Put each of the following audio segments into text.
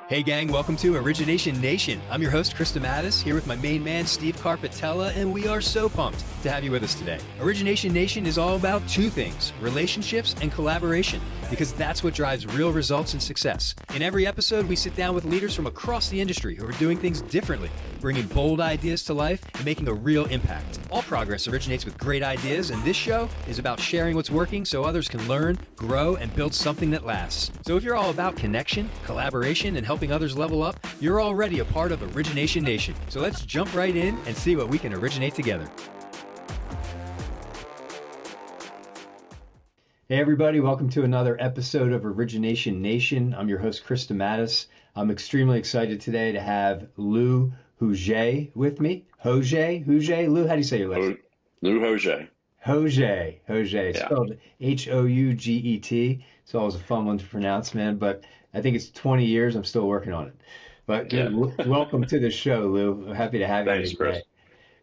Hey gang, welcome to Origination Nation. I'm your host, Krista Mattis, here with my main man, Steve Carpatella, and we are so pumped to have you with us today. Origination Nation is all about two things, relationships and collaboration, because that's what drives real results and success. In every episode, we sit down with leaders from across the industry who are doing things differently, bringing bold ideas to life and making a real impact. All progress originates with great ideas, and this show is about sharing what's working so others can learn, grow, and build something that lasts. So if you're all about connection, collaboration, and helping others level up, you're already a part of Origination Nation. So let's jump right in and see what we can originate together. Hey everybody, welcome to another episode of Origination Nation. I'm your host, Krista Mattis. I'm extremely excited today to have Lou Hoguet with me. Hoguet? Lou, how do you say your last name? Lou Hoguet. Hoguet. Yeah. Spelled Houget. It's always a fun one to pronounce, man, but I think it's 20 years. I'm still working on it. But Yeah. welcome to the show, Lou. I'm happy to have you Thanks, today. Chris.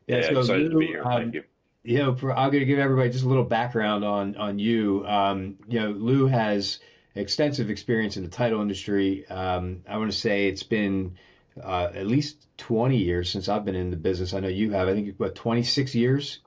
Yeah, so excited to Lou, be here. Thank you. I'm going to give everybody just a little background on you. Lou has extensive experience in the title industry. I want to say it's been at least 20 years since I've been in the business. I know you have. I think, 26 years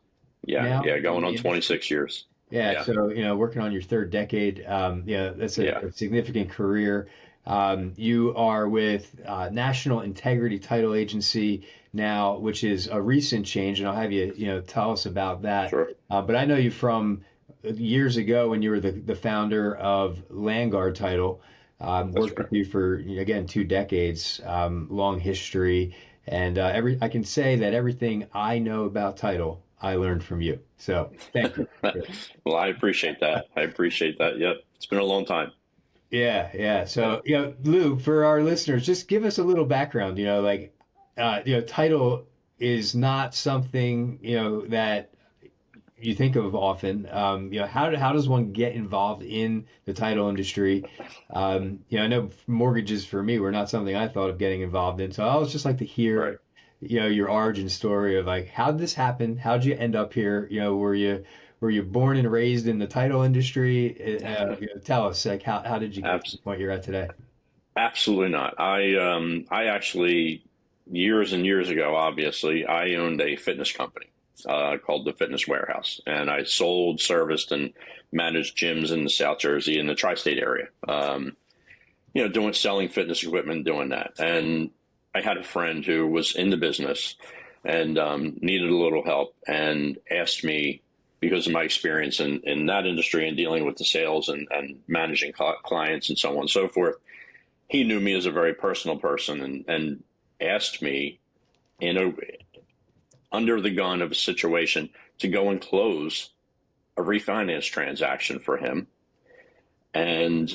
now? Yeah, going on 26 years. Yeah, so, working on your third decade, that's a significant career. You are with National Integrity Title Agency now, which is a recent change, and I'll have you, tell us about that. Sure. But I know you from years ago when you were the founder of Landguard Title. Worked with you for, again, 2 decades, long history. And I can say that everything I know about title, I learned from you. So thank you. Well, I appreciate that. Yep. It's been a long time. Yeah. So, Lou, for our listeners, just give us a little background, title is not something, that you think of often. How does one get involved in the title industry? I know mortgages for me were not something I thought of getting involved in. So I always just like to hear, Right. Your origin story of how did this happen? How did you end up here? Were you born and raised in the title industry? Tell us, how did you get to the point you're at today? Absolutely not. I actually, years and years ago, obviously, I owned a fitness company called the Fitness Warehouse, and I sold, serviced, and managed gyms in the South Jersey in the tri-state area. Selling fitness equipment, doing that. And I had a friend who was in the business and needed a little help and asked me, because of my experience in that industry and dealing with the sales and managing clients and so on and so forth, he knew me as a very personal person and asked me, under the gun of a situation, to go and close a refinance transaction for him. And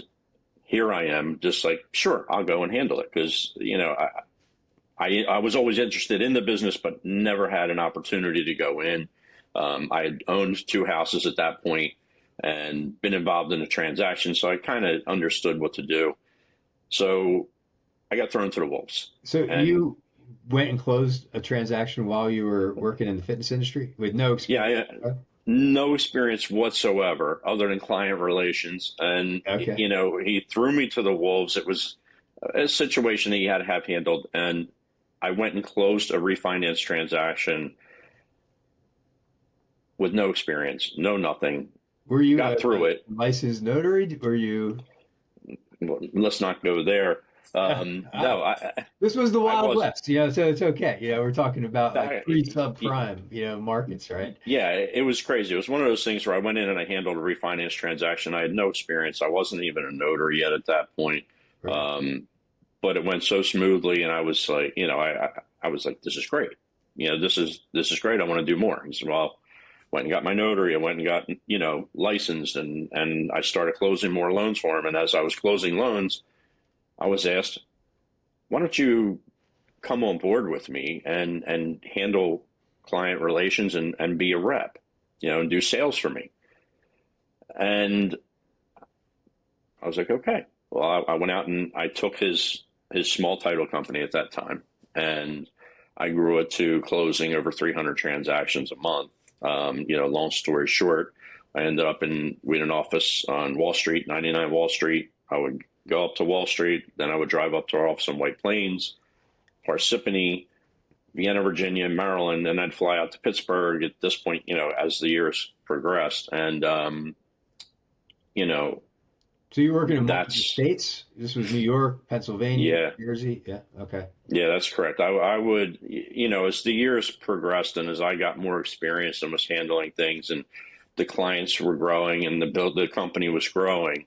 here I am, just like, sure, I'll go and handle it, because, I was always interested in the business, but never had an opportunity to go in. I had owned 2 houses at that point and been involved in a transaction, so I kind of understood what to do. So I got thrown to the wolves. So you went and closed a transaction while you were working in the fitness industry with no experience? Yeah, no experience whatsoever other than client relations. And, Okay. he threw me to the wolves. It was a situation that he had to have handled. And I went and closed a refinance transaction with no experience, no nothing. Were you got through it? Licensed notary? Were you? Well, let's not go there. No, This was the Wild West, so it's okay. We're talking about pre-subprime, markets, right? Yeah, it was crazy. It was one of those things where I went in and I handled a refinance transaction. I had no experience. I wasn't even a notary yet at that point. Right. But it went so smoothly, and I was like, I was like, this is great. This is great. I want to do more. He said, well, went and got my notary. I went and got, licensed, and I started closing more loans for him. And as I was closing loans, I was asked, why don't you come on board with me and handle client relations and be a rep, and do sales for me. And I was like, okay. Well, I went out and I took his small title company at that time, and I grew it to closing over 300 transactions a month. Long story short, I ended up we had an office on Wall Street, 99 Wall Street. I would go up to Wall Street. Then I would drive up to our office in White Plains, Parsippany, Vienna, Virginia, Maryland, and I'd fly out to Pittsburgh at this point, as the years progressed. And, So you're working in multiple states? This was New York, Pennsylvania, New Jersey? Yeah, okay. Yeah, that's correct. I would, as the years progressed and as I got more experience and was handling things and the clients were growing and the company was growing,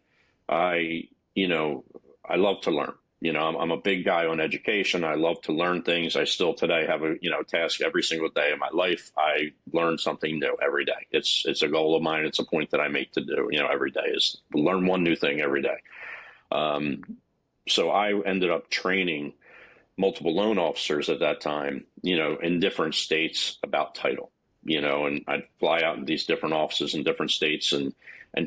I love to learn. I'm a big guy on education. I love to learn things. I still today have a, task every single day of my life. I learn something new every day. It's a goal of mine. It's a point that I make to do, every day is learn one new thing every day. So I ended up training multiple loan officers at that time, in different states about title, and I'd fly out in these different offices in different states and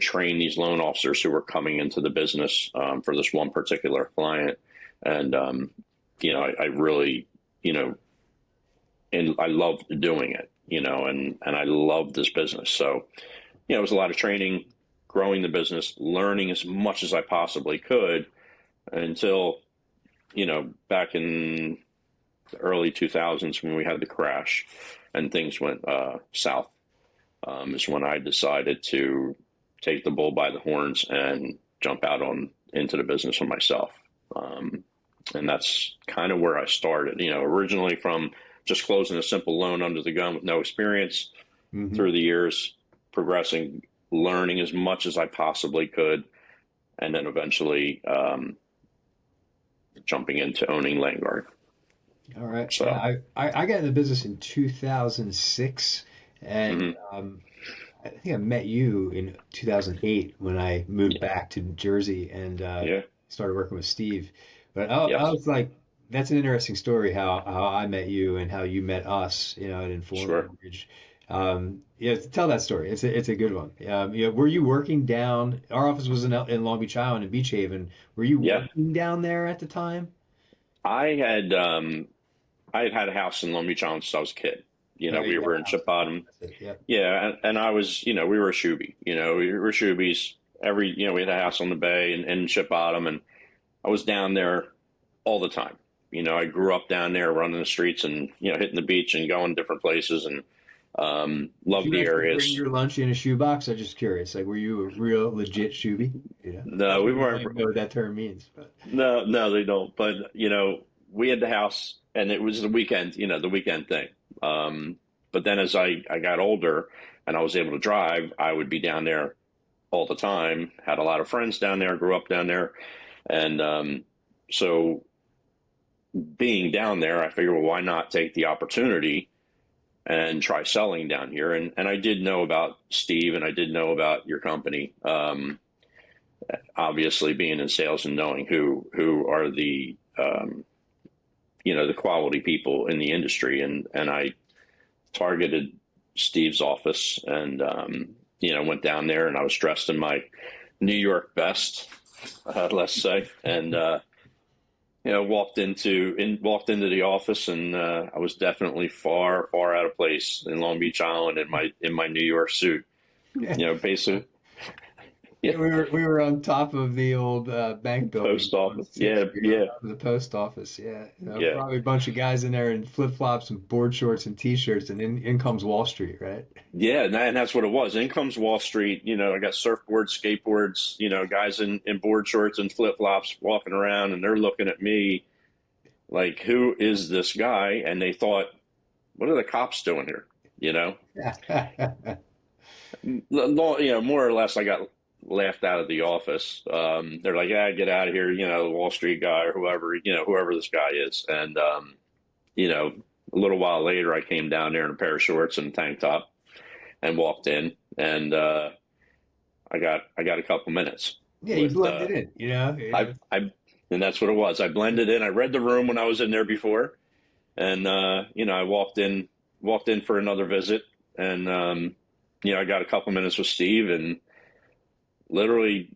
train these loan officers who were coming into the business for this one particular client. And, I really, and I loved doing it, and I loved this business. So, it was a lot of training, growing the business, learning as much as I possibly could until, back in the early 2000s when we had the crash and things went south, is when I decided to take the bull by the horns and jump out into the business for myself. And that's kind of where I started, originally from just closing a simple loan under the gun with no experience, through the years, progressing, learning as much as I possibly could, and then eventually jumping into owning Landguard. All right. So I got in the business in 2006, and I think I met you in 2008 when I moved back to Jersey and started working with Steve. But I was like, that's an interesting story how I met you and how you met us, at Informed Mortgage. Tell that story. It's a good one. Were you working down? Our office was in Long Beach Island and Beach Haven. Were you working down there at the time? I had had a house in Long Beach Island since I was a kid. We were in Chip Bottom. Yeah, and I was, we were a shoebie. We were shoobies. We had a house on the bay in Chip Bottom, and I was down there all the time. I grew up down there, running the streets and hitting the beach and going different places, and loved the areas. Bring your lunch in a shoebox? I'm just curious. Like, were you a real legit shoebie? No, we weren't. I don't know what that term means. But. No, they don't. But we had the house, and it was the weekend. The weekend thing. But then as I got older and I was able to drive, I would be down there all the time. Had a lot of friends down there. Grew up down there, and so being down there, I figured, well, why not take the opportunity and try selling down here? And I did know about Steve, and I did know about your company. Obviously, being in sales and knowing who are the the quality people in the industry, and I targeted Steve's office and went down there, and I was dressed in my New York best, let's say, and walked into the office, and I was definitely far out of place in Long Beach Island in my New York suit. Basically. Yeah, we were on top of the old bank building. Post office. The post office. Probably a bunch of guys in there in flip flops and board shorts and t-shirts, and in comes Wall Street, right? Yeah, and that's what it was. In comes Wall Street. I got surfboards, skateboards. Guys in board shorts and flip flops walking around, and they're looking at me like, "Who is this guy?" And they thought, "What are the cops doing here?" More or less, I got laughed out of the office. They're like, "Yeah, get out of here," the Wall Street guy or whoever this guy is. And, a little while later, I came down there in a pair of shorts and a tank top and walked in, and I got a couple minutes. Yeah, you blended in, and that's what it was. I blended in. I read the room when I was in there before, and I walked in for another visit, and I got a couple minutes with Steve, and literally,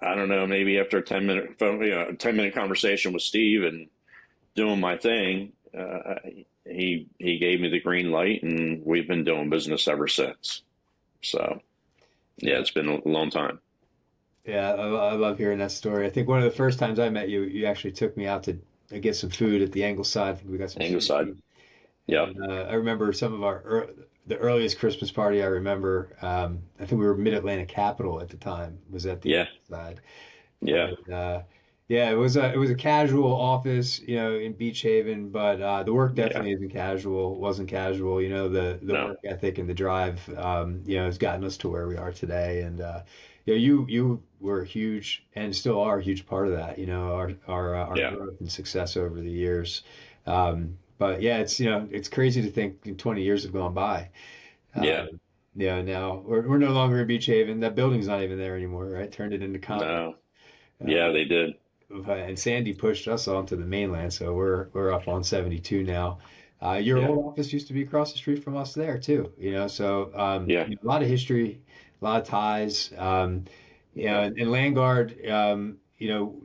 I don't know, maybe after a 10-minute conversation with Steve and doing my thing, he gave me the green light, and we've been doing business ever since. So, yeah, it's been a long time. Yeah, I love hearing that story. I think one of the first times I met you, you actually took me out to get some food at the Angleside. I think we got some Ingleside. sushi. Yep. And I remember some of the earliest Christmas party I remember. I think we were Mid-Atlantic Capital at the time. Was at the Yeah. Angleside. Yeah. And yeah, it was a casual office, in Beach Haven, but the work Yeah. definitely isn't casual. Wasn't casual. The No. work ethic and the drive, has gotten us to where we are today. And you were huge and still are a huge part of that. Our Yeah. growth and success over the years. But yeah, it's crazy to think 20 years have gone by. Yeah. Now we're no longer in Beach Haven. That building's not even there anymore, right? Turned it into condo. No. Yeah, they did. And Sandy pushed us onto the mainland, so we're up on 72 now. Your Yeah. old office used to be across the street from us there too, so Yeah. a lot of history, a lot of ties. And Landguard,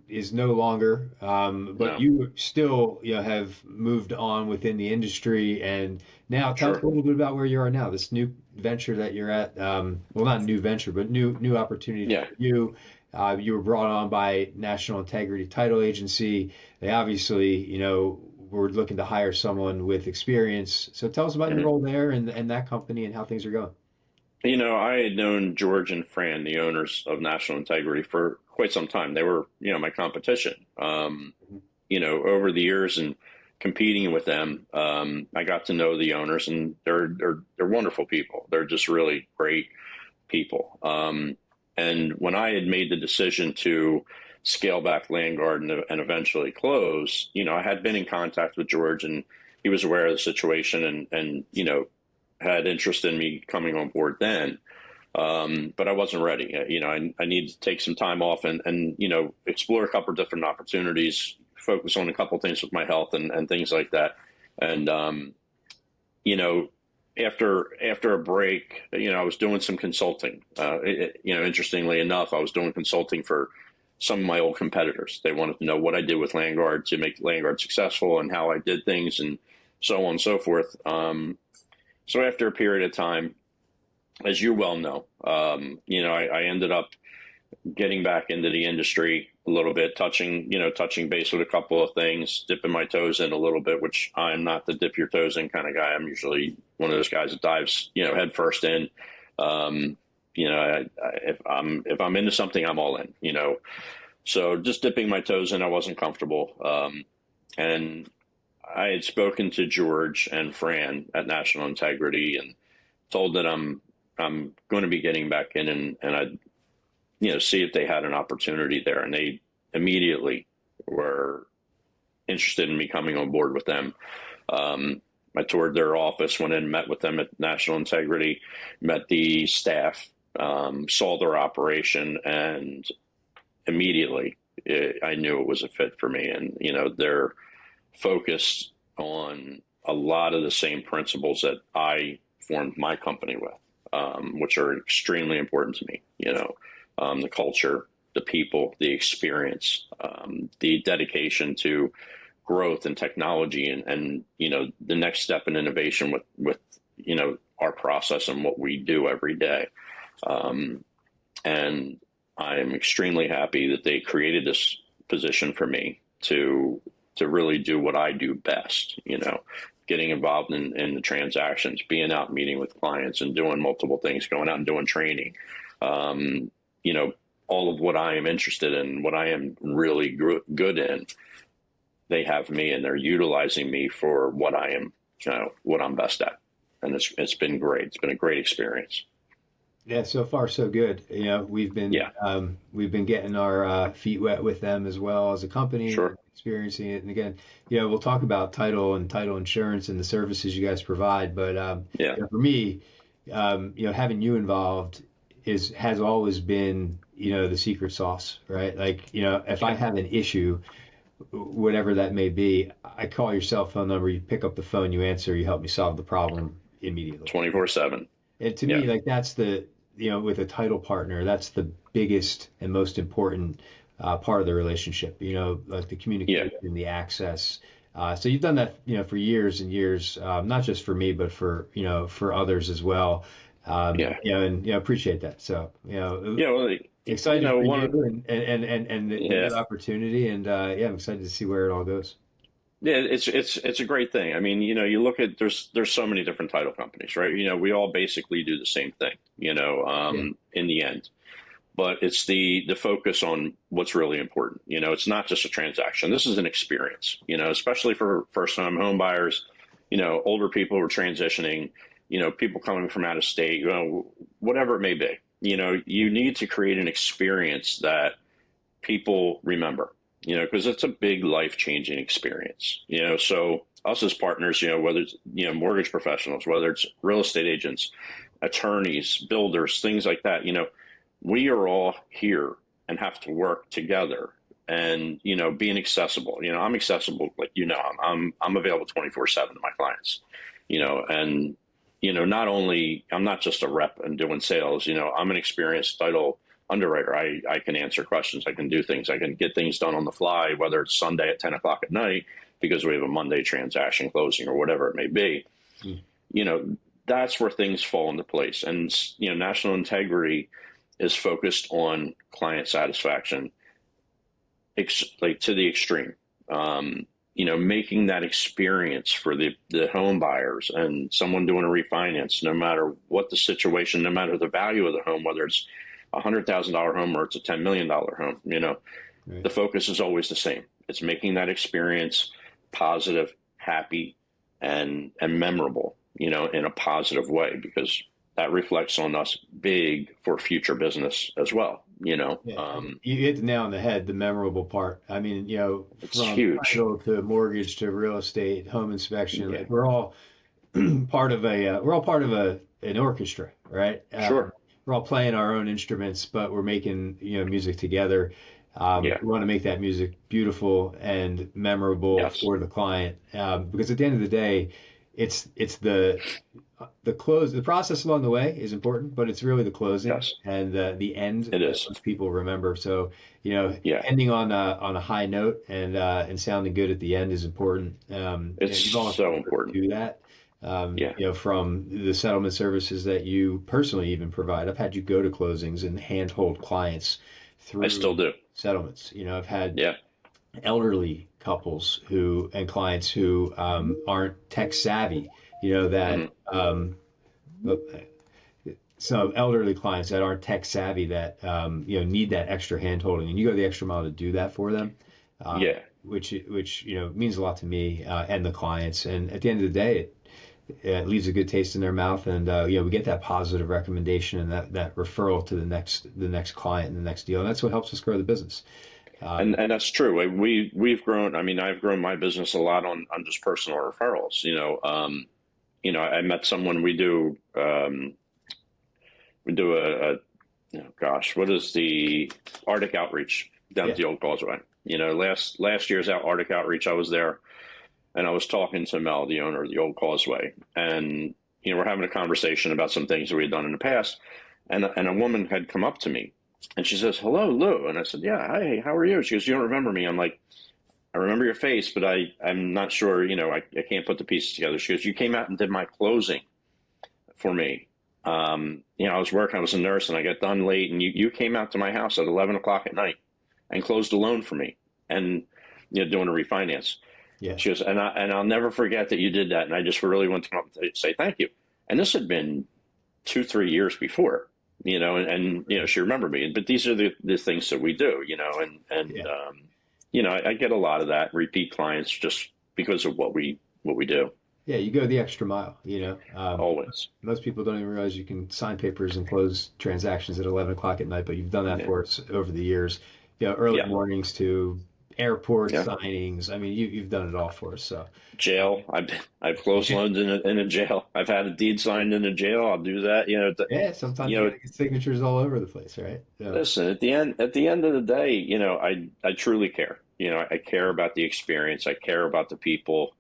is no longer, but No. you still, have moved on within the industry, and now tell us a Sure. little bit about where you are now, this new venture that you're at. Well, not a new venture, but new opportunity Yeah. for you. You were brought on by National Integrity Title Agency. They obviously, were looking to hire someone with experience. So tell us about your Mhm. role there and that company and how things are going. I had known George and Fran, the owners of National Integrity, for quite some time. They were, my competition. Over the years and competing with them, I got to know the owners, and they're wonderful people. They're just really great people. And when I had made the decision to scale back Landguard and eventually close, I had been in contact with George, and he was aware of the situation and had interest in me coming on board then. But I wasn't ready. I needed to take some time off and explore a couple of different opportunities, focus on a couple of things with my health and things like that. And, after a break, I was doing some consulting. Interestingly enough, I was doing consulting for some of my old competitors. They wanted to know what I did with Landguard to make Landguard successful and how I did things and so on and so forth. So after a period of time, as you well know, I ended up getting back into the industry a little bit, touching base with a couple of things, dipping my toes in a little bit, which I'm not the dip your toes in kind of guy. I'm usually one of those guys that dives, head first in. If I'm into something, I'm all in, So just dipping my toes in, I wasn't comfortable. And I had spoken to George and Fran at National Integrity and told that I'm going to be getting back in and I'd see if they had an opportunity there, and they immediately were interested in me coming on board with them. I toured their office, went in, met with them at National Integrity, met the staff, saw their operation, and immediately I knew it was a fit for me. And they're focused on a lot of the same principles that I formed my company with, which are extremely important to me. The culture, the people, the experience, the dedication to growth and technology, and the next step in innovation with our process and what we do every day. And I'm extremely happy that they created this position for me to really do what I do best, getting involved in the transactions, being out meeting with clients and doing multiple things, going out and doing training. All of what I am interested in, what I am really good in, they have me and they're utilizing me for what I am, what I'm best at. And it's been great. It's been a great experience. Yeah, so far so good. We've been getting our feet wet with them as well as a company, Sure. experiencing it. And again, we'll talk about title and title insurance and the services you guys provide. But for me, having you involved has always been the secret sauce, right? Like if I have an issue, whatever that may be, I call your cell phone number, you pick up the phone, you answer, you help me solve the problem immediately. 24/7. And to me, like that's the with a title partner, that's the biggest and most important part of the relationship. Like the communication, the access. So you've done that, for years and years, not just for me, but for others as well. Yeah. Appreciate that. So, Yeah. Well, excited for one. you and the Yeah. new opportunity. And I'm excited to see where it all goes. Yeah, it's a great thing. I mean, you look at there's so many different title companies, right? We all basically do the same thing, Yeah. in the end. But it's the focus on what's really important. It's not just a transaction. This is an experience, especially for first-time home buyers, older people who are transitioning, people coming from out of state, whatever it may be. You need to create an experience that people remember, because it's a big life-changing experience. So us as partners, whether it's, mortgage professionals, whether it's real estate agents, attorneys, builders, things like that, we are all here and have to work together and, being accessible. I'm accessible, like, I'm available 24/7 to my clients, and, not only, I'm not just a rep and doing sales, I'm an experienced title underwriter. I can answer questions. I can do things. I can get things done on the fly, whether it's Sunday at 10 o'clock at night, because we have a Monday transaction closing or whatever it may be. That's where things fall into place. And, national integrity is focused on client satisfaction, like to the extreme. Making that experience for the home buyers and someone doing a refinance, no matter what the situation, no matter the value of the home, whether it's $100,000 home or it's a $10 million home, Right. The focus is always the same. It's making that experience positive, happy, and memorable, in a positive way, because that reflects on us big for future business as well. Yeah, you hit the nail on the head, the memorable part. I mean, It's from huge. title to mortgage to real estate, home inspection, Yeah, like we're all part of an orchestra, right? sure. We're all playing our own instruments, but we're making, music together. Yeah, We want to make that music beautiful and memorable yes, for the client, because at the end of the day, it's the process along the way is important, but it's really the closing yes, and the end it that is. most people remember. So, Yeah, ending on a high note and sounding good at the end is important. it's You've almost so been able to important. do that. Yeah, From the settlement services that you personally even provide. I've had you go to closings and handhold clients I still through do. settlements. I've had Yeah, elderly couples and clients who aren't tech savvy, that hmm some elderly clients that aren't tech savvy that need that extra hand holding, and you go the extra mile to do that for them, yeah. which means a lot to me and the clients. And at the end of the day, it leaves a good taste in their mouth, and we get that positive recommendation and that referral to the next client and the next deal, and that's what helps us grow the business. And that's true. We've grown. I mean, I've grown my business a lot on just personal referrals. I met someone. We do gosh, what is the Arctic outreach down Yeah, at the old Causeway? Last year's Arctic outreach, I was there and I was talking to Mel, the owner of the old Causeway, and we're having a conversation about some things that we had done in the past, and a woman had come up to me, and she says, "Hello, Lou," and I said, "Yeah, hi, how are you?" She goes, "You don't remember me?" I'm like, "I remember your face, but I'm not sure. I can't put the pieces together." She goes, "You came out and did my closing for me. I was working, I was a nurse, and I got done late, and you came out to my house at 11 o'clock at night and closed a loan for me, and doing a refinance." yeah, She goes, and I'll never forget that you did that, and I just really want to come up and say thank you. And this had been 2-3 years before, and she remembered me. But these are the things that we do, yeah. I get a lot of that repeat clients just because of what we do. Yeah, you go the extra mile, Always. most people don't even realize you can sign papers and close transactions at 11 o'clock at night, but you've done that Yeah. for us over the years. Early Yeah. mornings to airport Yeah. signings. I mean, you've done it all for us. So, Jail. I've closed loans in a jail. I've had a deed signed in a jail. I'll do that. yeah, sometimes You you know, gotta get signatures all over the place, right? So, Listen, at the end of the day, I truly care. I care about the experience. I care about the people.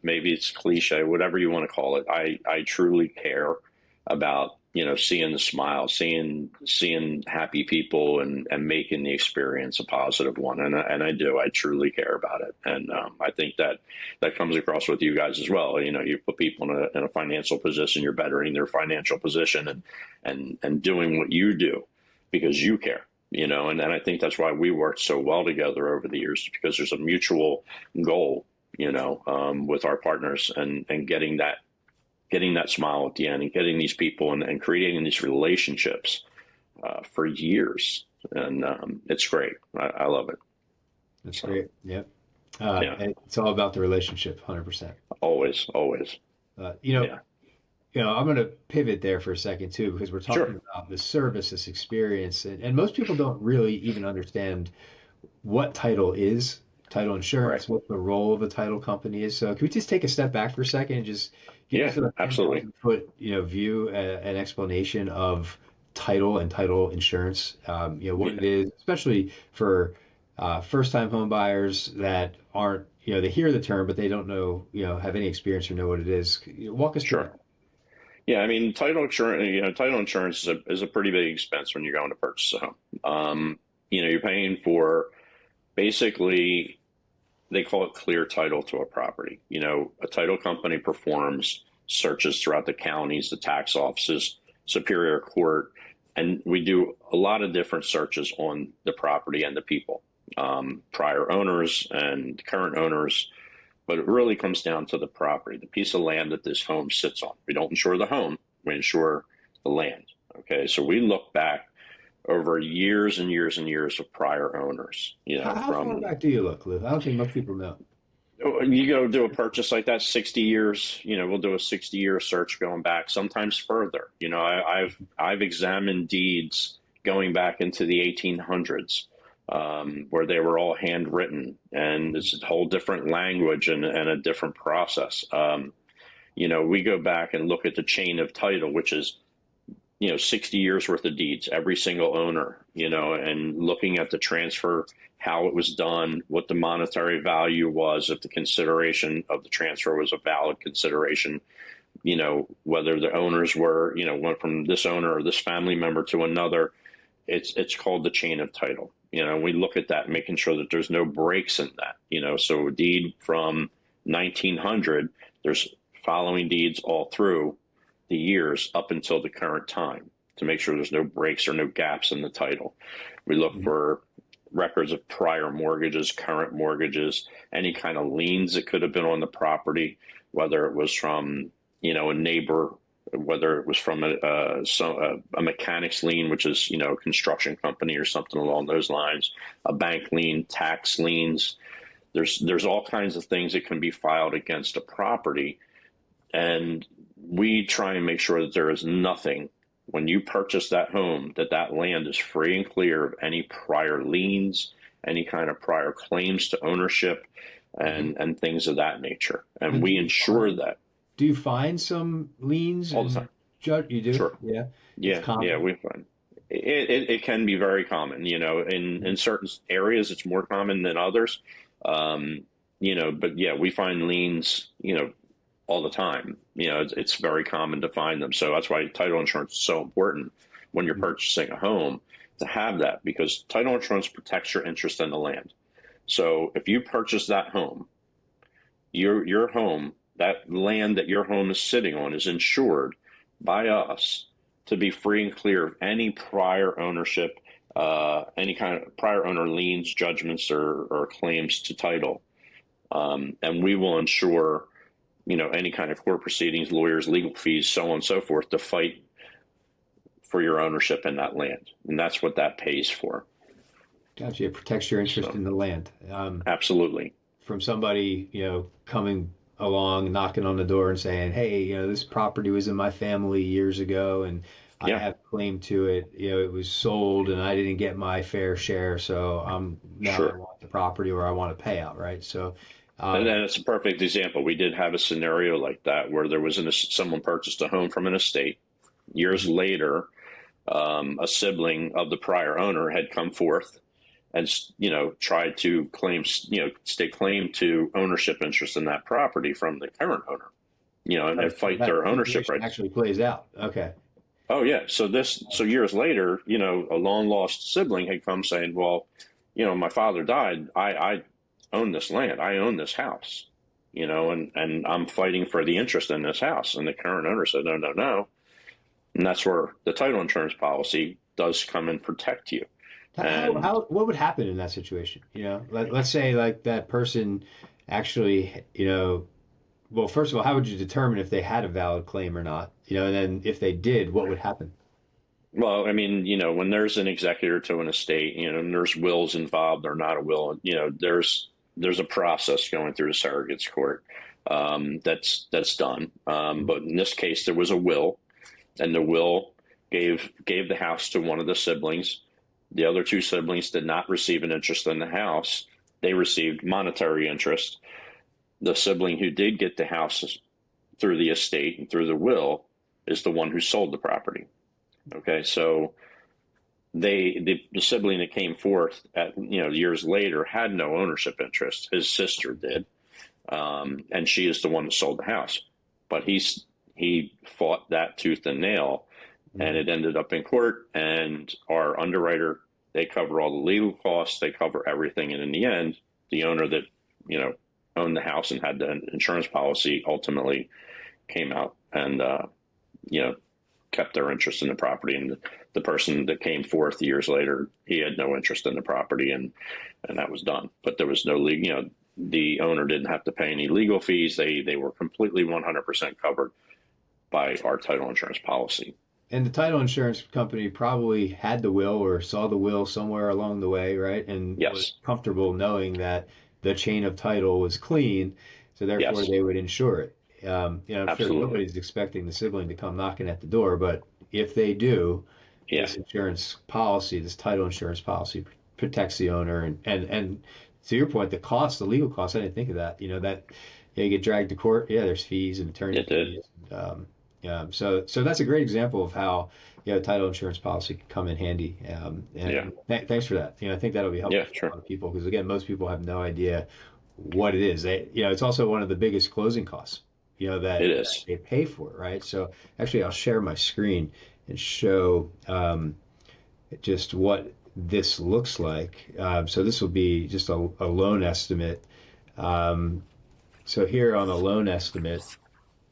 Maybe it's cliche, whatever you want to call it. I truly care about seeing the smile, seeing happy people, and making the experience a positive one. And I do. I truly care about it, and I think that comes across with you guys as well. You put people in a financial position, you're bettering their financial position, and doing what you do because you care. And I think that's why we worked so well together over the years, because there's a mutual goal, with our partners, and getting that smile at the end, and getting these people and creating these relationships for years. And it's great. I love it. That's great. Yep. Yeah. It's all about the relationship, 100%. Always. Yeah. I'm going to pivot there for a second too, because we're talking Sure. about the service, this experience, and most people don't really even understand what title is, title insurance, Right. what the role of a title company is. So can we just take a step back for a second and just give us a absolutely. 10,000-foot, view, an explanation of title and title insurance, what it is, especially for first-time home buyers that aren't, they hear the term, but they don't know, have any experience or know what it is. Walk us through Sure. that. Yeah, I mean, title insurance is a pretty big expense when you're going to purchase a home. You're paying for, basically, they call it clear title to a property. A title company performs searches throughout the counties, the tax offices, Superior Court, and we do a lot of different searches on the property and the people, prior owners and current owners. But it really comes down to the property, the piece of land that this home sits on. We don't insure the home, we insure the land. Okay, so we look back over years and years and years of prior owners. How far back do you look, Lou? I don't think most people know. You go do a purchase like that, 60 years. We'll do a 60-year search going back, sometimes further. I've examined deeds going back into the 1800s. Where they were all handwritten, and it's a whole different language and a different process. We go back and look at the chain of title, which is, 60 years worth of deeds, every single owner, and looking at the transfer, how it was done, what the monetary value was, if the consideration of the transfer was a valid consideration, whether the owners were, went from this owner or this family member to another. It's called the chain of title. We look at that, making sure that there's no breaks in that. So a deed from 1900, there's following deeds all through the years up until the current time to make sure there's no breaks or no gaps in the title. We look for records of prior mortgages, current mortgages, any kind of liens that could have been on the property, whether it was from, a neighbor, whether it was from a mechanic's lien, which is, a construction company or something along those lines, a bank lien, tax liens. There's all kinds of things that can be filed against a property. And we try and make sure that there is nothing, when you purchase that home, that land is free and clear of any prior liens, any kind of prior claims to ownership, and things of that nature. And we ensure that. Do you find some liens all the time? You do? Sure. Yeah. Yeah, we find it can be very common. In certain areas it's more common than others. But yeah, we find liens, all the time. It's very common to find them. So that's why title insurance is so important when you're purchasing a home, to have that, because title insurance protects your interest in the land. So if you purchase that home, your home, that land that your home is sitting on, is insured by us to be free and clear of any prior ownership, any kind of prior owner liens, judgments, or claims to title. And we will insure, any kind of court proceedings, lawyers, legal fees, so on and so forth, to fight for your ownership in that land. And that's what that pays for. Gotcha. It protects your interest in the land. Absolutely. From somebody, coming along, knocking on the door and saying, hey, this property was in my family years ago, and I have claim to it. It was sold and I didn't get my fair share. So now I want the property, or I want a payout. Right. So, and then it's a perfect example. We did have a scenario like that where there was someone purchased a home from an estate. Years later, a sibling of the prior owner had come forth and, tried to claim, stake claim to ownership interest in that property from the current owner, and fight their ownership rights. Actually plays out. Okay. Oh yeah. So years later, a long lost sibling had come saying, well, my father died. I own this land. I own this house, and I'm fighting for the interest in this house. And the current owner said, no, no, no. And that's where the title insurance policy does come and protect you. And What would happen in that situation? Let's say like that person actually, well, first of all, how would you determine if they had a valid claim or not? And then if they did, what would happen? well, I mean, when there's an executor to an estate, and there's wills involved or not a will, there's a process going through the surrogate's court that's done. But in this case, there was a will, and the will gave the house to one of the siblings. The other two siblings did not receive an interest in the house. They received monetary interest. The sibling who did get the house through the estate and through the will is the one who sold the property. Okay, so the sibling that came forth at years later had no ownership interest. His sister did, and she is the one that sold the house. But he fought that tooth and nail, and it ended up in court. And our underwriter, they cover all the legal costs, they cover everything, and in the end, the owner that owned the house and had the insurance policy ultimately came out and kept their interest in the property. And the person that came forth years later, he had no interest in the property, and that was done. But there was no legal, the owner didn't have to pay any legal fees. They were completely 100% covered by our title insurance policy. And the title insurance company probably had the will or saw the will somewhere along the way, right? And Yes. was comfortable knowing that the chain of title was clean, so therefore Yes. they would insure it. I'm sure Absolutely. nobody's expecting the sibling to come knocking at the door, but if they do, Yeah. this insurance policy, this title insurance policy protects the owner. And to your point, the legal costs, I didn't think of that. You get dragged to court. Yeah, there's fees and attorney It did. fees. So that's a great example of how title insurance policy can come in handy. And thanks for that. I think that'll be helpful Yeah, for sure. a lot of people because again, most people have no idea what it is. It's also one of the biggest closing costs. That It is. they pay for, right? So actually, I'll share my screen and show just what this looks like. So this will be just a loan estimate. So here on the loan estimate,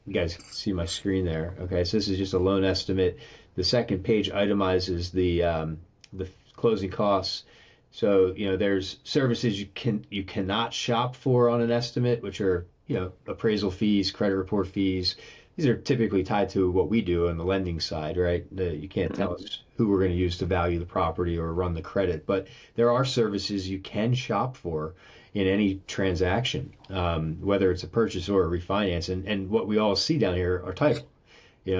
you guys can see my screen there. Okay, so this is just a loan estimate. The second page itemizes the closing costs. So there's services you cannot shop for on an estimate, which are appraisal fees, credit report fees. These are typically tied to what we do on the lending side, right? You can't tell us who we're going to use to value the property or run the credit, but there are services you can shop for in any transaction, whether it's a purchase or a refinance. And what we all see down here are title.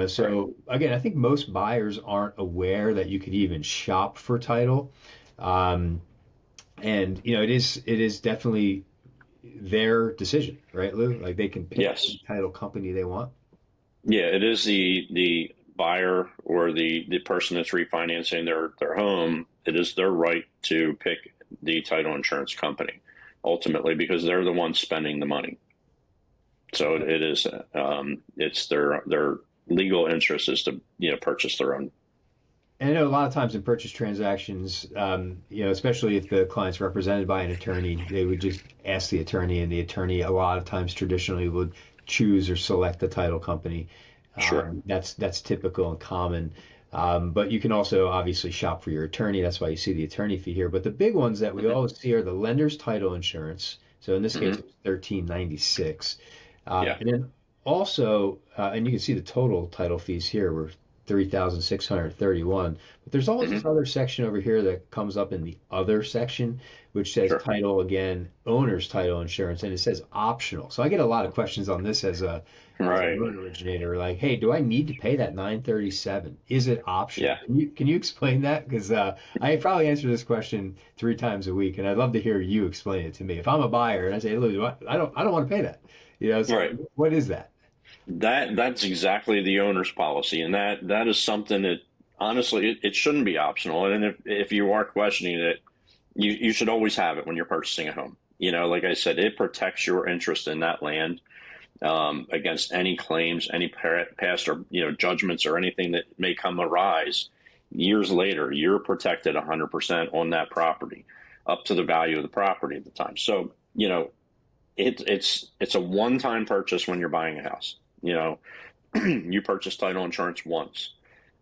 So again, I think most buyers aren't aware that you could even shop for title. And it is definitely their decision, right, Lou? Like they can pick Yes. the title company they want. Yeah, it is the buyer or the person that's refinancing their home. It is their right to pick the title insurance company ultimately because they're the ones spending the money. So it is it's their legal interest is to purchase their own. And I know a lot of times in purchase transactions, especially if the client's represented by an attorney, they would just ask the attorney, and the attorney a lot of times traditionally would choose or select the title company. Sure. That's typical and common. But you can also obviously shop for your attorney. That's why you see the attorney fee here. But the big ones that we always see are the lender's title insurance. So in this case, it was $13.96. Yeah. And then also, and you can see the total title fees here were $3,631. But there's always this other section over here that comes up in the other section, which says Sure. title again, owner's title insurance, and it says optional. So I get a lot of questions on this as a loan originator, like, hey, do I need to pay that $937? Is it optional? Yeah. Can you explain that? Because I probably answer this question 3 times a week, and I'd love to hear you explain it to me. If I'm a buyer and I say, look, I don't want to pay that. So Right. What is that? That's exactly the owner's policy, and that is something that honestly it shouldn't be optional. And if you are questioning it, you should always have it when you're purchasing a home. Like I said, it protects your interest in that land. against any claims, any past or judgments or anything that may come arise years later. You're protected 100% on that property, up to the value of the property at the time. So it's a one-time purchase when you're buying a house. You purchase title insurance once.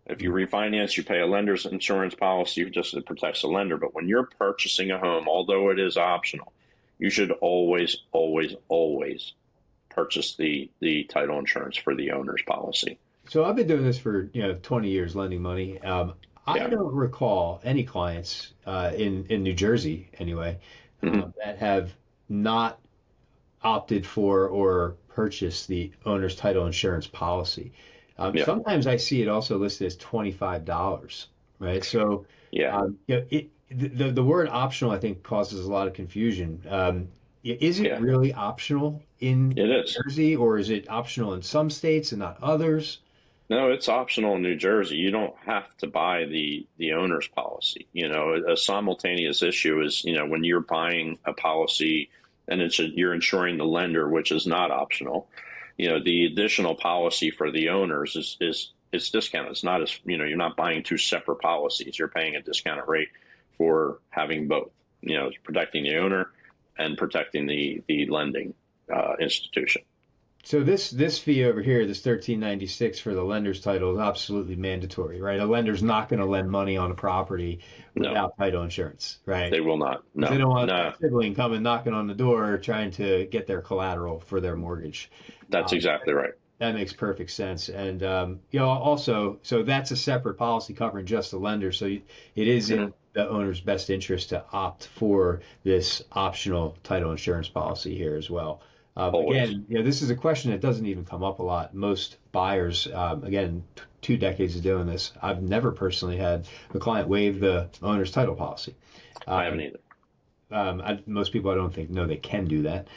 If you refinance, you pay a lender's insurance policy just to protect the lender. But when you're purchasing a home, although it is optional, you should always, always, always purchase the title insurance for the owner's policy. So I've been doing this for 20 years, lending money. I don't recall any clients in New Jersey anyway that have not opted for or purchased the owner's title insurance policy. Sometimes I see it also listed as $25, right? So the word optional, I think, causes a lot of confusion. Is it really optional in New Jersey, or is it optional in some states and not others? No, it's optional in New Jersey. You don't have to buy the owner's policy. A simultaneous issue is, when you're buying a policy and you're insuring the lender, which is not optional. The additional policy for the owners is discounted. It's not as, you're not buying two separate policies. You're paying a discounted rate for having both, protecting the owner and protecting the lending institution. So this fee over here, this $13.96 for the lender's title, is absolutely mandatory, right? A lender's not going to lend money on a property without title insurance, right? They will not. No. They don't want a sibling coming knocking on the door trying to get their collateral for their mortgage. That's exactly right. That makes perfect sense. And also, so that's a separate policy covering just the lender. So it is in the owner's best interest to opt for this optional title insurance policy here as well. Again, this is a question that doesn't even come up a lot. Most buyers, again, 2 decades of doing this, I've never personally had a client waive the owner's title policy. I haven't either. Most people, I don't think, know they can do that.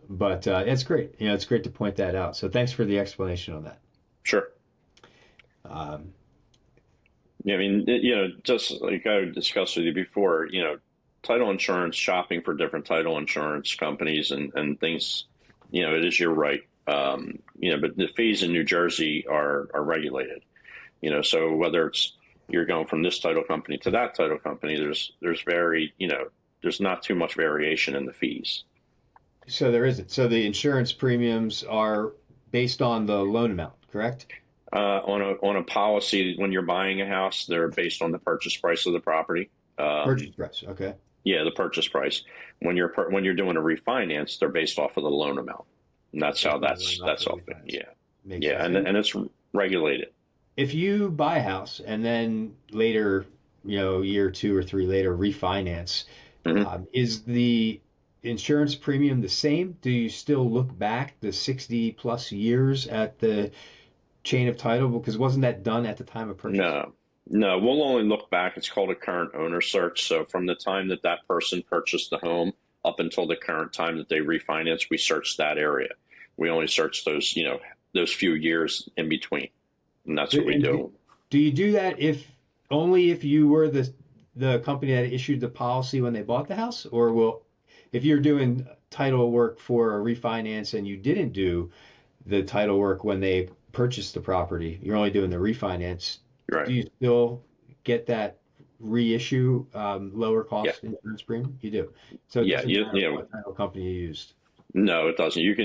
But it's great. It's great to point that out. So thanks for the explanation on that. Sure. Just like I discussed with you before, title insurance, shopping for different title insurance companies and things, it is your right. But the fees in New Jersey are regulated, so whether it's you're going from this title company to that title company, there's not too much variation in the fees. So there isn't. So the insurance premiums are based on the loan amount, correct? On a policy, when you're buying a house, they're based on the purchase price of the property. Purchase price, okay. Yeah, the purchase price. When you're doing a refinance, they're based off of the loan amount, and that's off. Yeah, and it's regulated. If you buy a house and then later, a year, 2 or 3 later, refinance, is the insurance premium the same? Do you still look back the 60 plus years at the chain of title? Because wasn't that done at the time of purchase? No, we'll only look back. It's called a current owner search. So from the time that person purchased the home up until the current time that they refinance, we search that area. We only search those few years in between. And that's what we do. Do you do that only if you were the company that issued the policy when they bought the house? Or if you're doing title work for a refinance and you didn't do the title work when they purchased the property, you're only doing the refinance, right? Do you still get that reissue lower cost insurance premium? You do. So it doesn't matter what title company you used. No, it doesn't. You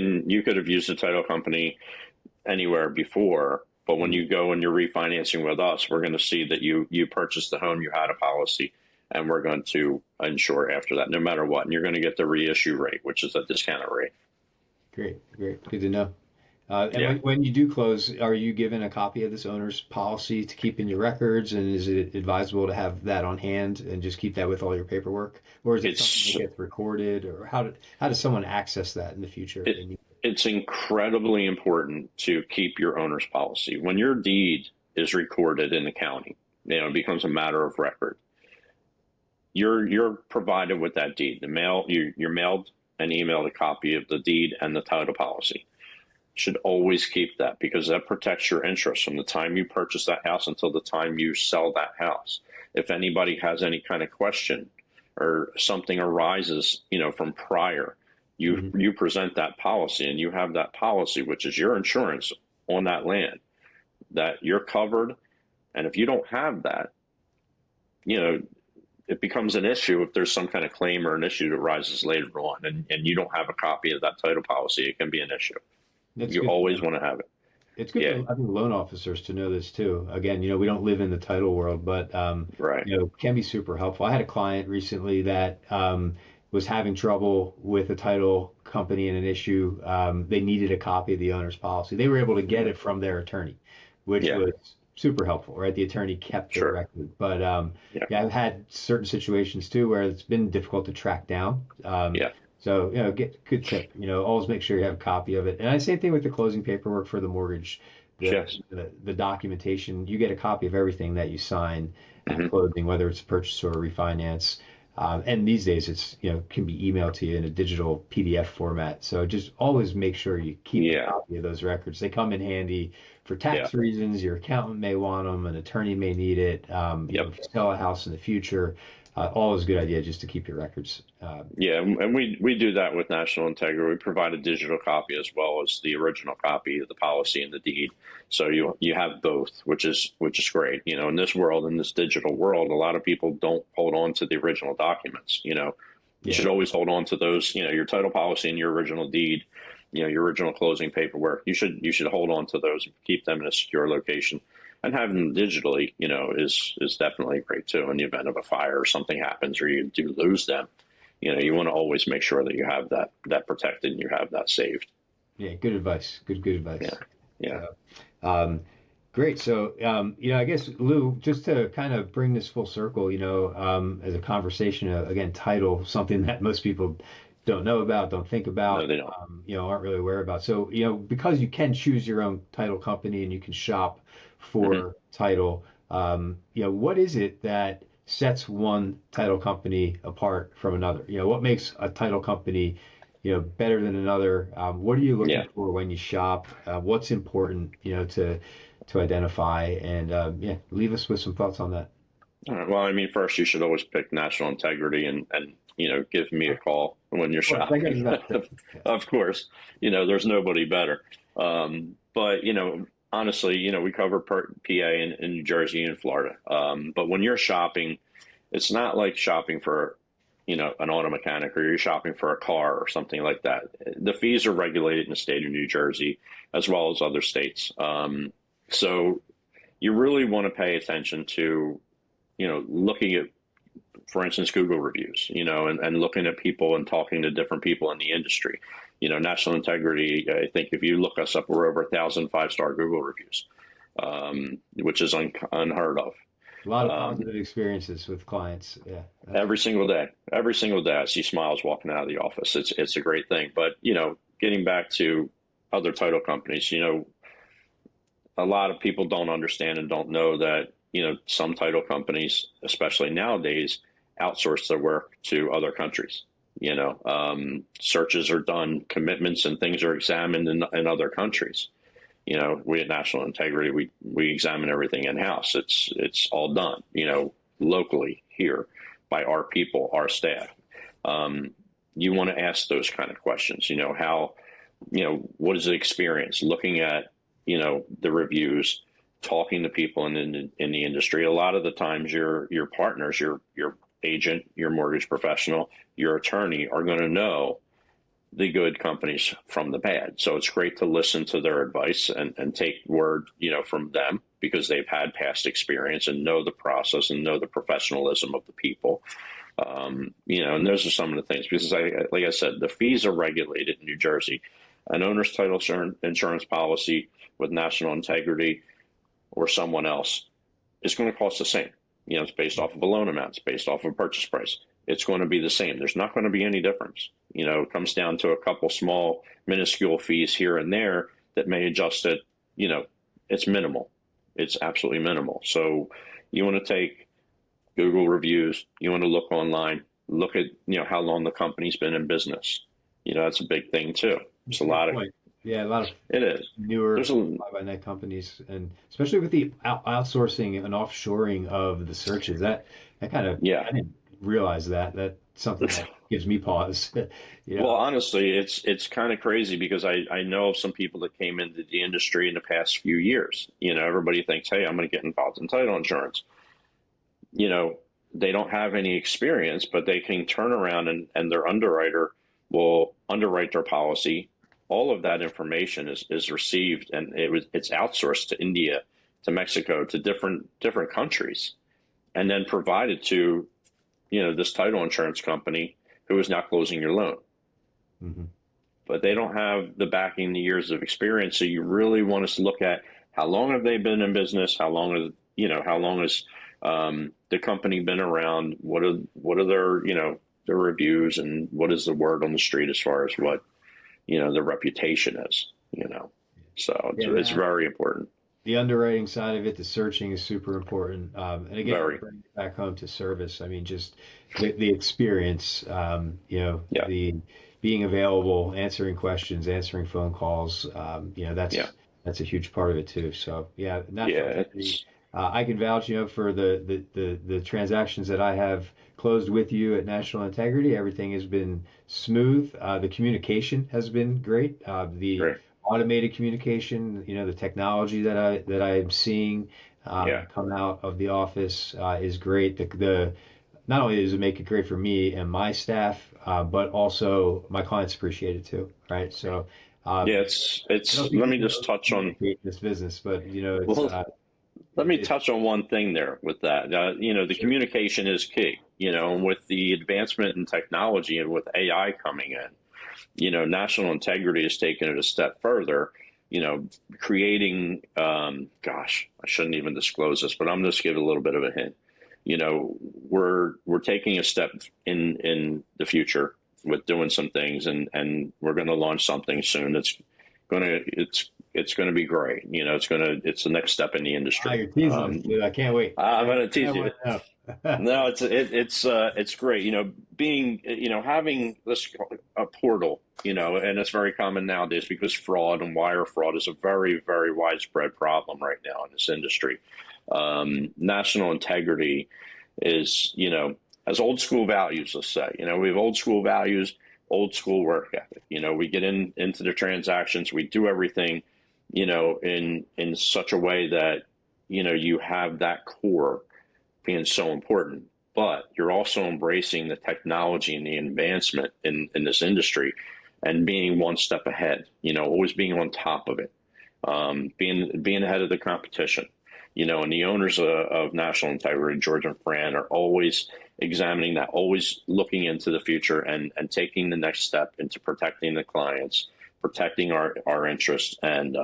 could have used a title company anywhere before, but when you go and you're refinancing with us, we're going to see that you purchased the home, you had a policy, and we're going to insure after that, no matter what. And you're going to get the reissue rate, which is a discounted rate. Great. Good to know. When you do close, are you given a copy of this owner's policy to keep in your records? And is it advisable to have that on hand and just keep that with all your paperwork? Or is it something that gets recorded? Or how does someone access that in the future? It's incredibly important to keep your owner's policy. When your deed is recorded in the county, it becomes a matter of record. You're provided with that deed. You're mailed and emailed a copy of the deed and the title policy. Should always keep that, because that protects your interest from the time you purchase that house until the time you sell that house. If anybody has any kind of question or something arises, from prior, You present that policy, and you have that policy, which is your insurance on that land, that you're covered. And if you don't have that, it becomes an issue if there's some kind of claim or an issue that arises later on, and you don't have a copy of that title policy, it can be an issue. You always want to have it. It's good for, I think, loan officers to know this too. Again, we don't live in the title world, but right. Can be super helpful. I had a client recently that was having trouble with a title company and an issue. They needed a copy of the owner's policy. They were able to get it from their attorney, which was super helpful, right? The attorney kept the record. But I've had certain situations too where it's been difficult to track down. So, get good tip, always make sure you have a copy of it. And I same thing with the closing paperwork for the mortgage, the documentation. You get a copy of everything that you sign at closing, whether it's a purchase or a refinance. And these days it's, can be emailed to you in a digital PDF format. So just always make sure you keep a copy of those records. They come in handy for tax reasons. Your accountant may want them, an attorney may need it. If you sell a house in the future, always a good idea just to keep your records. And we do that with National Integrity. We provide a digital copy as well as the original copy of the policy and the deed. So you have both, which is great. In this world, in this digital world, a lot of people don't hold on to the original documents. You should always hold on to those. Your title policy and your original deed. Your original closing paperwork. You should hold on to those and keep them in a secure location. And having them digitally, is definitely great too. In the event of a fire or something happens, or you do lose them, you want to always make sure that you have that protected and you have that saved. Yeah, good advice. Good advice. Yeah. Great. So, I guess, Lou, just to kind of bring this full circle, as a conversation, again, title, something that most people don't know about, don't think about, no, they don't. Aren't really aware about. So, because you can choose your own title company and you can shop for title, what is it that sets one title company apart from another? What makes a title company, better than another? What are you looking for when you shop? What's important, to identify? And leave us with some thoughts on that. All right. Well, first you should always pick National Integrity and give me a call when you're shopping. Of course, there's nobody better. But honestly, we cover PA in New Jersey and Florida. But when you're shopping, it's not like shopping for, an auto mechanic, or you're shopping for a car or something like that. The fees are regulated in the state of New Jersey as well as other states. So you really want to pay attention to, looking at, for instance, Google reviews, and looking at people and talking to different people in the industry. National Integrity, I think if you look us up, we're over 1,000 5-star Google reviews, which is unheard of. A lot of positive experiences with clients. Yeah. Every single day I see smiles walking out of the office. It's a great thing. But, getting back to other title companies, a lot of people don't understand and don't know that, some title companies, especially nowadays, outsource their work to other countries. Searches are done, commitments and things are examined in other countries. We at National Integrity, we examine everything in-house. It's all done, locally here by our people, our staff. You want to ask those kind of questions, how, what is the experience? Looking at, the reviews, talking to people in the industry. A lot of the times your partners, your agent, your mortgage professional, your attorney are going to know the good companies from the bad. So it's great to listen to their advice and take word, from them, because they've had past experience and know the process and know the professionalism of the people. And those are some of the things, because like I said, the fees are regulated in New Jersey. An owner's title insurance policy with National Integrity or someone else is going to cost the same. It's based off of a loan amount. It's based off of a purchase price. It's going to be the same. There's not going to be any difference. It comes down to a couple small, minuscule fees here and there that may adjust it. It's minimal. It's absolutely minimal. So you want to take Google reviews. You want to look online, look at, how long the company's been in business. That's a big thing too. It's a lot of it is newer fly-by-night companies, and especially with the outsourcing and offshoring of the searches, that kind of realize that. That's something that gives me pause. Well, honestly, it's kind of crazy because I know of some people that came into the industry in the past few years. Everybody thinks, hey, I'm going to get involved in title insurance. They don't have any experience, but they can turn around and their underwriter will underwrite their policy. All of that information is received, and it's outsourced to India, to Mexico, to different countries, and then provided to this title insurance company who is now closing your loan. Mm-hmm. But they don't have the backing, the years of experience. So you really want us to look at how long have they been in business? How long has the company been around? What are their reviews, and what is the word on the street as far as what their reputation is? So it's very important. The underwriting side of it, the searching is super important. And again, bring it back home to service. I mean, just the experience, the being available, answering questions, answering phone calls, that's a huge part of it too. So I can vouch, for the transactions that I have closed with you at National Integrity. Everything has been smooth. The communication has been great. Great. Automated communication, the technology that I am seeing come out of the office is great. The not only does it make it great for me and my staff, but also my clients appreciate it too, right? So it's. Let me just touch on this business, but let me touch on one thing there with that. The communication is key. And with the advancement in technology and with AI coming in. National Integrity has taken it a step further, creating, I shouldn't even disclose this, but I'm just giving a little bit of a hint. We're taking a step in the future with doing some things, and we're going to launch something soon. It's going to be great. It's the next step in the industry. You're teasing dude. I can't wait. I'm going to tease you. No, it's great. Having this a portal, and it's very common nowadays because fraud and wire fraud is a very, very widespread problem right now in this industry. National Integrity is, has old school values. Let's say, we have old school values, old school work ethic. We get into the transactions, we do everything, in such a way that you have that core being so important, but you're also embracing the technology and the advancement in this industry and being one step ahead, always being on top of it, being ahead of the competition, and the owners of National Integrity, George and Fran, are always examining that, always looking into the future and taking the next step into protecting the clients, protecting our interests. And,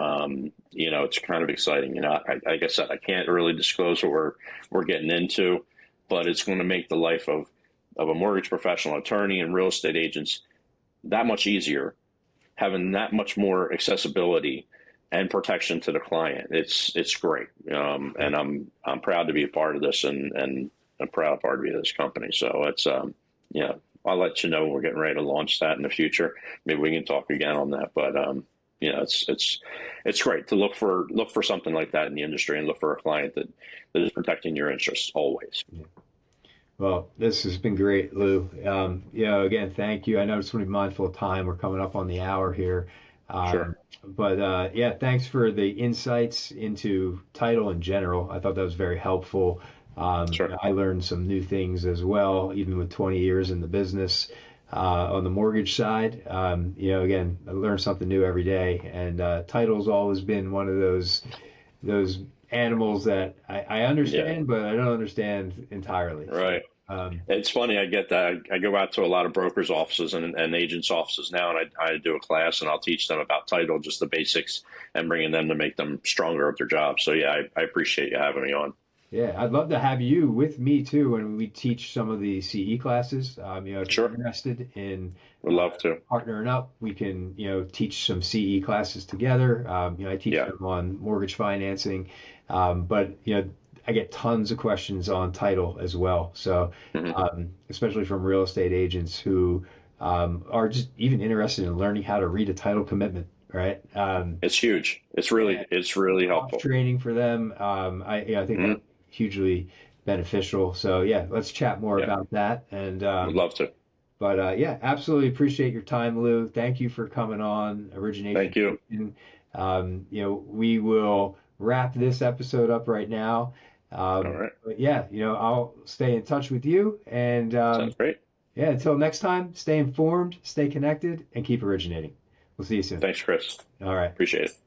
it's kind of exciting. Like I said, I can't really disclose what we're getting into, but it's going to make the life of a mortgage professional, attorney, and real estate agents that much easier, having that much more accessibility and protection to the client. It's great. And I'm proud to be a part of this and a proud part to be of this company. So it's, I'll let you know when we're getting ready to launch that in the future. Maybe we can talk again on that. But it's great to look for something like that in the industry and look for a client that is protecting your interests always. Yeah. Well, this has been great, Lou. Again, thank you. I know I just want to be mindful of time. We're coming up on the hour here. Sure. But thanks for the insights into title in general. I thought that was very helpful. Sure. I learned some new things as well, even with 20 years in the business. On the mortgage side, again, I learn something new every day, and title's always been one of those animals that I understand, but I don't understand entirely. Right. It's funny. I get that. I go out to a lot of brokers' offices and agents' offices now, and I do a class, and I'll teach them about title, just the basics, and bringing them to make them stronger at their job. So yeah, I appreciate you having me on. Yeah, I'd love to have you with me too when we teach some of the CE classes. If Sure. you're interested in Would love to partnering up, we can teach some CE classes together. I teach them on mortgage financing, but I get tons of questions on title as well. So especially from real estate agents who are just even interested in learning how to read a title commitment. Right. It's huge. It's really helpful. Training for them. I think that's hugely beneficial. So yeah, let's chat more Yeah. about that. And Would love to. but yeah, absolutely appreciate your time, Lou. Thank you for coming on Origination Thank you. Nation. We will wrap this episode up right now. All right. But yeah, I'll stay in touch with you. And Sounds great. yeah, until next time, stay informed, stay connected, and keep originating. We'll see you soon. Thanks, Chris. All right. Appreciate it.